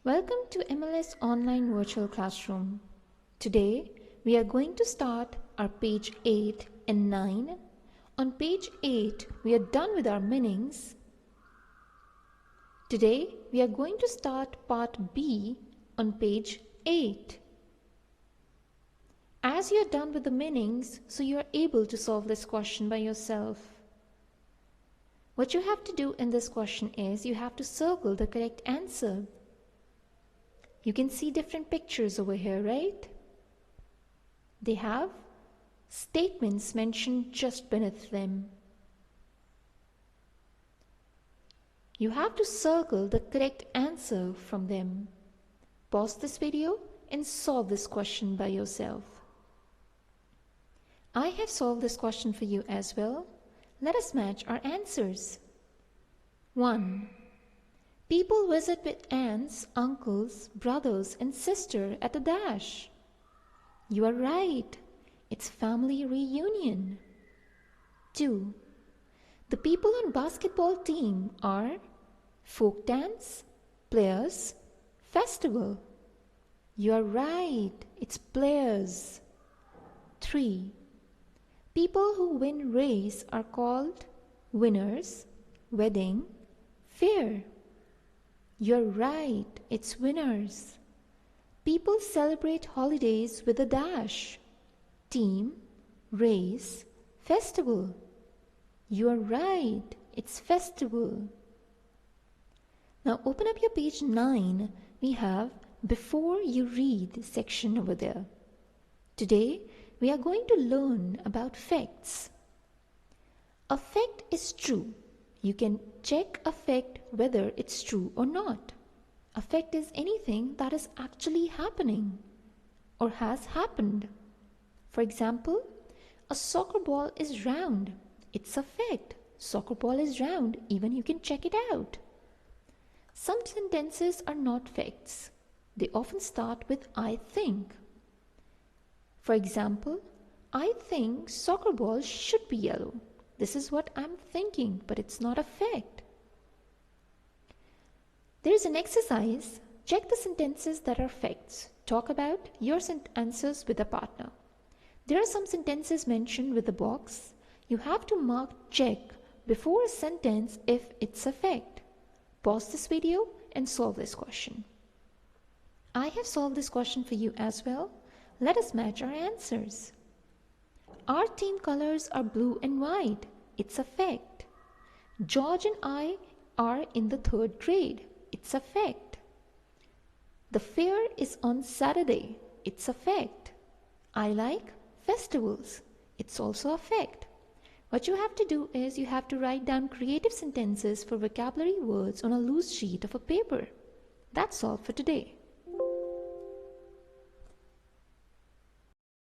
Welcome to MLS Online Virtual Classroom. Today, we are going to start our page 8 and 9. On page 8, we are done with our meanings. Today, we are going to start part B on page 8. As you are done with the meanings, so you are able to solve this question by yourself. What you have to do in this question is you have to circle the correct answer. You can see different pictures over here, right? They have statements mentioned just beneath them. You have to circle the correct answer from them. Pause this video and solve this question by yourself. I have solved this question for you as well. Let us match our answers. 1. People visit with aunts, uncles, brothers and sister at a dash. You are right. It's family reunion. 2. The people on basketball team are folk dance, players, festival. You are right. It's players. 3. People who win race are called winners, wedding, fair. You're right, it's winners. People celebrate holidays with a dash. Team, race, festival. You're right, it's festival. Now open up your page 9. We have before you read section over there. Today, we are going to learn about facts. A fact is true. You can check a fact whether it's true or not. A fact is anything that is actually happening or has happened. For example, a soccer ball is round. It's a fact. Soccer ball is round. Even you can check it out. Some sentences are not facts. They often start with I think. For example, I think soccer balls should be yellow. This is what I'm thinking, but it's not a fact. There is an exercise. Check the sentences that are facts. Talk about your answers with a partner. There are some sentences mentioned with the box. You have to mark check before a sentence if it's a fact. Pause this video and solve this question. I have solved this question for you as well. Let us match our answers. Our team colors are blue and white. It's a fact. George and I are in the 3rd grade. It's a fact. The fair is on Saturday. It's a fact. I like festivals. It's also a fact. What you have to do is you have to write down creative sentences for vocabulary words on a loose sheet of a paper. That's all for today.